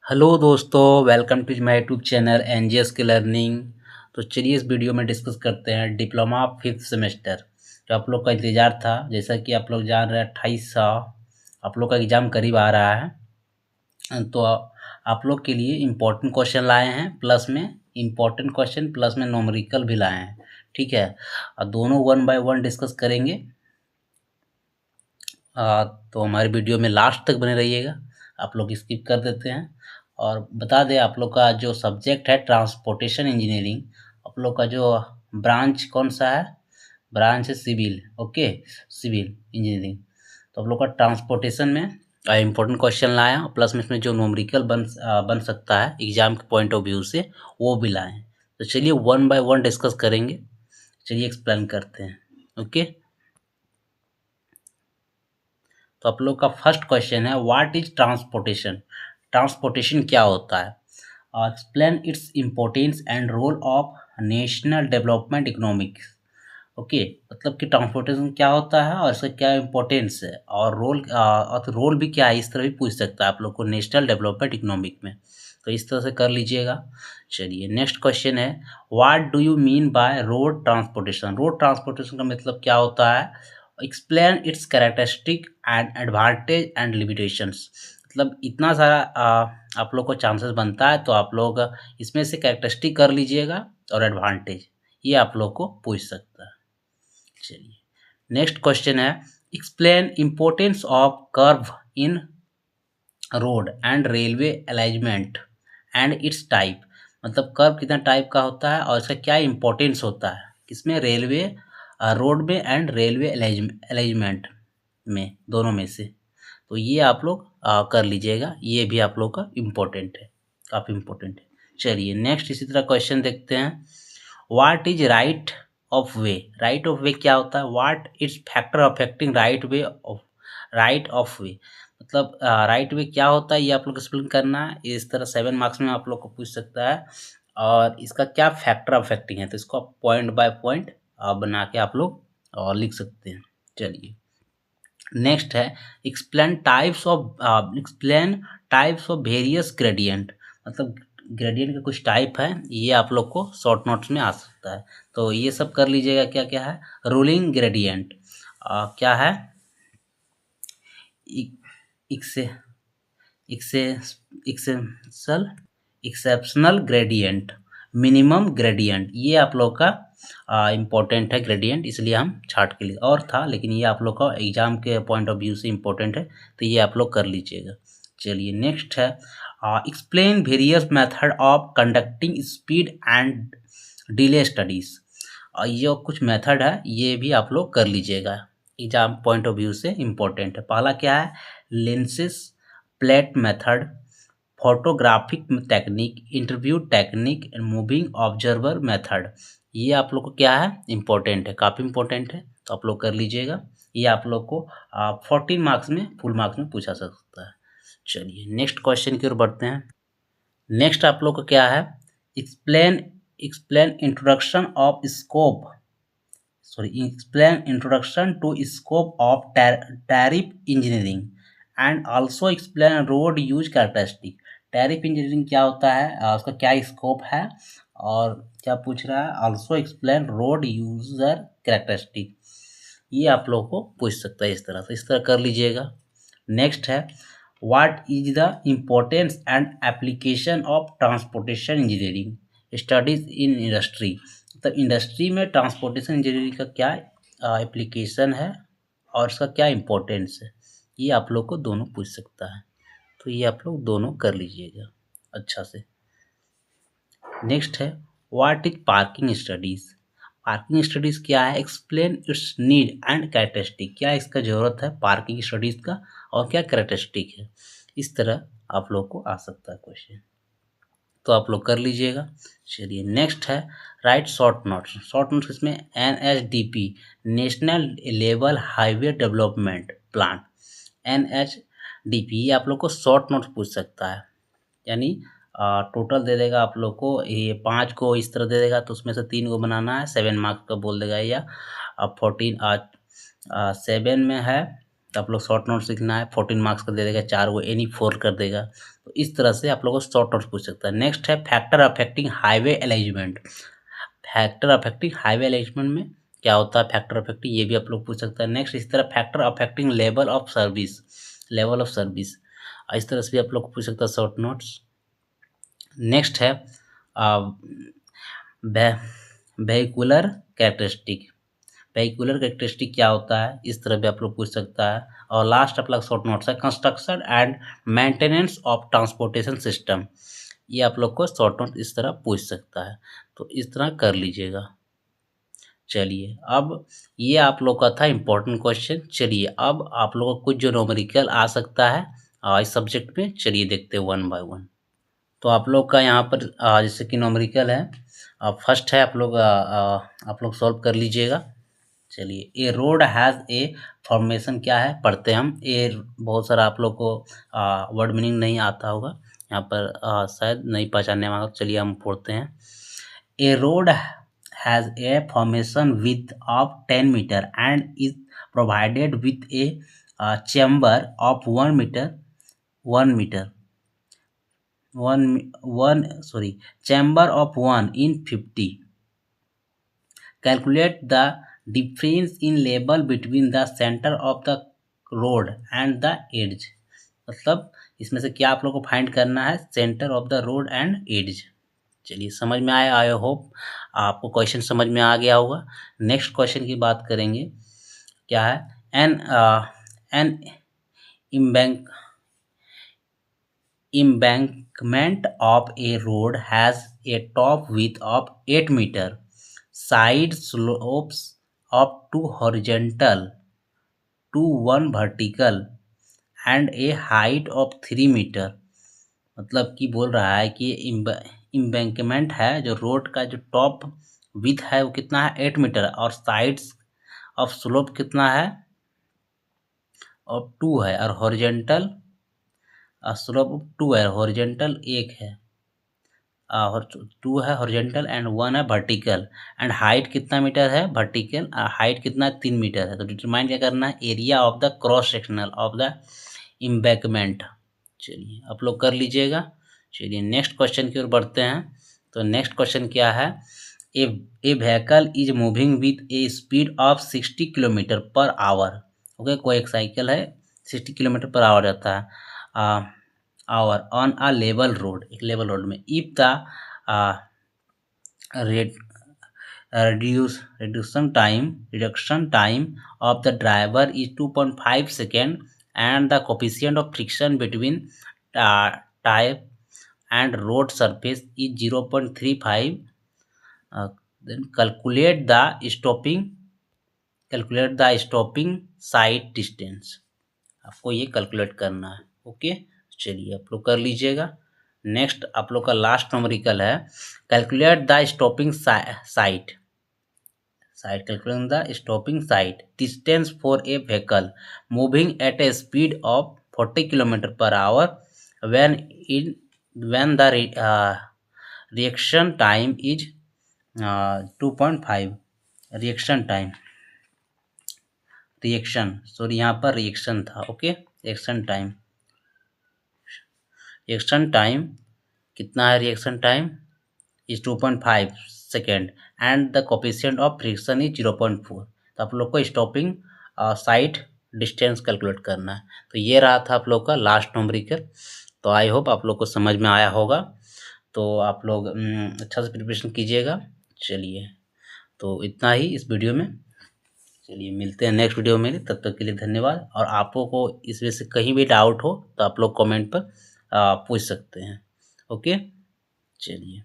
Hello दोस्तों, welcome to my YouTube channel NGS के learning. तो चलिए इस वीडियो में डिस्कस करते हैं डिप्लोमा फिफ्थ सेमेस्टर जो आप लोग का इंतज़ार था। जैसा कि आप लोग जान रहे हैं 28 आप लोग का एग्ज़ाम करीब आ रहा है। तो आप लोग के लिए इम्पोर्टेंट क्वेश्चन लाए हैं, प्लस में इम्पोर्टेंट क्वेश्चन प्लस में नोमेरिकल भी लाए हैं। ठीक है, और दोनों वन बाय वन डिस्कस करेंगे। तो हमारे वीडियो में लास्ट तक बने रहिएगा। आप लोग स्किप कर देते हैं। और बता दें, आप लोग का जो सब्जेक्ट है ट्रांसपोर्टेशन इंजीनियरिंग, आप लोग का जो ब्रांच कौन सा है? ब्रांच है सिविल। Okay, civil engineering. तो आप लोग का ट्रांसपोर्टेशन में इम्पोर्टेंट क्वेश्चन लाया, प्लस में इसमें जो नोमरिकल बन सकता है एग्जाम के पॉइंट ऑफ व्यू से, वो भी लाए। तो चलिए वन बाय वन डिस्कस करेंगे। चलिए एक्सप्लेन करते हैं। ओके, तो आप लोग का फर्स्ट क्वेश्चन है, व्हाट इज ट्रांसपोर्टेशन? ट्रांसपोर्टेशन क्या होता है? Explain its importance and role of national development economics. Okay, मतलब कि ट्रांसपोर्टेशन क्या होता है और इसका क्या इम्पोर्टेंस है और रोल भी क्या है, इस तरह भी पूछ सकता है आप लोग को नेशनल डेवलपमेंट इकोनॉमिक में। तो इस तरह से कर लीजिएगा। चलिए नेक्स्ट क्वेश्चन है, what do you mean by road transportation? Road transportation का मतलब क्या होता है? Explain it's characteristic and advantage and limitations. मतलब इतना सारा आप लोग को चांसेस बनता है, तो आप लोग इसमें से कैरेक्टरिस्टिक कर लीजिएगा और एडवांटेज, ये आप लोग को पूछ सकता है। चलिए नेक्स्ट क्वेश्चन है, explain importance of curve in road and railway alignment and it's type. मतलब कर्व कितना टाइप का होता है और इसका क्या इम्पोर्टेंस होता है, किसमें? रेलवे रोड में एंड रेलवे अलाइनमेंट में, दोनों में से। तो ये आप लोग कर लीजिएगा, ये भी आप लोग का इम्पोर्टेंट है, काफ़ी इम्पोर्टेंट है। चलिए नेक्स्ट इसी तरह क्वेश्चन देखते हैं, what is right of way? Right of वे क्या होता है? What is factor affecting right of वे? मतलब राइट वे क्या होता है, ये आप लोग एक्सप्लेन करना है। इस तरह 7 मार्क्स में आप लोग को पूछ सकता है। और इसका क्या फैक्टर अफेक्टिंग है, तो इसको पॉइंट बाय पॉइंट बना के आप लोग लिख सकते हैं। चलिए नेक्स्ट है, explain types of various gradient. मतलब ग्रेडियंट के कुछ टाइप है, ये आप लोग को शॉर्ट नोट्स में आ सकता है। तो ये सब कर लीजिएगा। क्या क्या है? रूलिंग ग्रेडियंट क्या है? इक्से इक्से इक्सेप्शनल एक्सेप्शनल ग्रेडियंट, मिनिमम ग्रेडियंट, ये आप लोग का इम्पोर्टेंट है ग्रेडियंट, इसलिए हम छाट के लिए और था, लेकिन ये आप लोग का एग्जाम के पॉइंट ऑफ व्यू से इम्पोर्टेंट है, तो ये आप लोग कर लीजिएगा। चलिए नेक्स्ट है, explain various method of conducting speed and delay studies. ये कुछ मेथड है, ये भी आप लोग कर लीजिएगा, एग्जाम पॉइंट ऑफ व्यू से इम्पोर्टेंट है। पहला क्या है? Lenses plate method, photographic technique, interview technique and moving observer method. ये आप लोग को क्या है? इम्पोर्टेंट है, काफ़ी इम्पोर्टेंट है, तो आप लोग कर लीजिएगा। ये आप लोग को 14 मार्क्स में, फुल मार्क्स में पूछा सकता है। चलिए नेक्स्ट क्वेश्चन की ओर बढ़ते हैं। नेक्स्ट आप लोग को क्या है? Explain explain introduction of scope explain introduction to scope of tariff engineering and also explain road use characteristic। Tariff engineering क्या होता है, उसका क्या स्कोप है और क्या पूछ रहा है? Also explain road user characteristic, ये आप लोग को पूछ सकता है इस तरह से, इस तरह कर लीजिएगा। नेक्स्ट है, what is the importance and application of transportation engineering studies in industry. तो इंडस्ट्री में ट्रांसपोर्टेशन इंजीनियरिंग का क्या एप्लीकेशन है और इसका क्या इम्पोर्टेंस है, ये आप लोग को दोनों पूछ सकता है, तो ये आप लोग दोनों कर लीजिएगा अच्छा से। नेक्स्ट है, what is parking studies? Parking studies क्या है? Explain it's need and characteristic, क्या इसका ज़रूरत है पार्किंग स्टडीज का और क्या कैरेक्टरिस्टिक है, इस तरह आप लोग को आ सकता है क्वेश्चन, तो आप लोग कर लीजिएगा। चलिए नेक्स्ट है, right short notes. Short notes इसमें NHDP national level highway development plan, NHDP, ये आप लोग को शॉर्ट नोट्स पूछ सकता है। यानी टोटल दे देगा आप लोग को, ये 5 को इस तरह दे देगा, तो उसमें से 3 को बनाना है, 7 मार्क्स का बोल देगा, या 14 7 में है तो आप लोग शॉर्ट नोट सीखना है, 14 मार्क्स का दे देगा, 4 को एनी 4 कर देगा। तो इस तरह से आप लोगों को शॉर्ट नोट्स पूछ सकता है। नेक्स्ट है factor affecting highway arrangement. Factor affecting highway arrangement में क्या होता है फैक्टर अफेक्टिंग, ये भी आप लोग पूछ सकता है। नेक्स्ट इस तरह factor affecting level of service, level of service, इस तरह से भी आप लोग को पूछ सकता है शॉर्ट नोट्स। नेक्स्ट है वेहिकुलर कैरेक्टरिस्टिक, वेहिकुलर कैरेक्टरिस्टिक क्या होता है, इस तरह भी आप लोग पूछ सकता है। और लास्ट आप लोग शॉर्ट नोट्स है construction and maintenance of transportation system, ये आप लोग को शॉर्ट नोट इस तरह पूछ सकता है। तो इस तरह कर लीजिएगा। चलिए अब ये आप लोग का था इम्पोर्टेंट क्वेश्चन। चलिए अब आप लोगों को कुछ जो न्यूमेरिकल आ सकता है इस सब्जेक्ट में, चलिए देखते हैं वन बाय वन। तो आप लोग का यहाँ पर जैसे कि न्यूमेरिकल है, फर्स्ट है आप लोग सॉल्व कर लीजिएगा। चलिए ए रोड हैज़ ए फॉर्मेशन क्या है पढ़ते हैं हम। ए बहुत सारा आप लोग को वर्ड मीनिंग नहीं आता होगा, यहाँ पर शायद नहीं पहचानने वाला। चलिए हम पढ़ते हैं। A road has a formation width of 10 meter and is provided with a chamber of 1 meter, 1 chamber of 1 in 50. Calculate the difference in level between the center of the road and the edge. मतलब इसमें से क्या आप लोग को find करना है, centre of the road and edge. चलिए समझ में आया, आई होप आपको क्वेश्चन समझ में आ गया होगा। नेक्स्ट क्वेश्चन की बात करेंगे, क्या है N embankment of a road has a top width of 8 meter, side slopes of 2 horizontal to 1 vertical and a height of 3 meter। मतलब कि बोल रहा है कि इम्बैंकमेंट है जो रोड का, जो टॉप विथ है वो कितना है 8 मीटर, और साइड्स ऑफ स्लोप कितना है और 2 है, और हॉरिजेंटल स्लोप 2 है, हॉरिजेंटल 1 है, और 2 है हॉरिजेंटल एंड 1 है वर्टिकल, एंड हाइट कितना मीटर है वर्टिकल, हाइट कितना 3 मीटर है। तो डिटरमाइन क्या करना है, area of the cross sectional of the embankment. चलिए आप लोग कर लीजिएगा। चलिए नेक्स्ट क्वेश्चन की ओर बढ़ते हैं। तो नेक्स्ट क्वेश्चन क्या है, a vehicle is moving with a speed of 60 kilometre per hour. Okay, कोई एक साइकिल है 60 किलोमीटर पर आवर जाता है hour on a level road, एक लेवल रोड में। If the reduction time of the driver is 2.5 second and the coefficient of friction between tire and road surface is 0.35, then calculate the stopping side distance। आपको ये calculate करना है। Okay, चलिए आप लोग कर लीजिएगा। नेक्स्ट आप लोग का लास्ट न्यूमेरिकल है, calculate the stopping side, calculating the stopping side distance for a vehicle moving at a speed of 40 km per hour when the reaction time is 2.5। यहाँ पर रिएक्शन था। ओके, रिएक्शन टाइम कितना है, reaction time is 2.5 second and the coefficient of friction is 0.4। तो आप लोग को stopping side distance calculate करना है। तो ये रहा था आप लोग का लास्ट न्यूमेरिकल। तो आई होप आप लोग को समझ में आया होगा। तो आप लोग अच्छा से प्रिपरेशन कीजिएगा। चलिए तो इतना ही इस वीडियो में। चलिए मिलते हैं नेक्स्ट वीडियो में, तब तक के लिए धन्यवाद। और आपको को इसमें से कहीं भी डाउट हो तो आप लोग कमेंट पर पूछ सकते हैं। ओके, चलिए।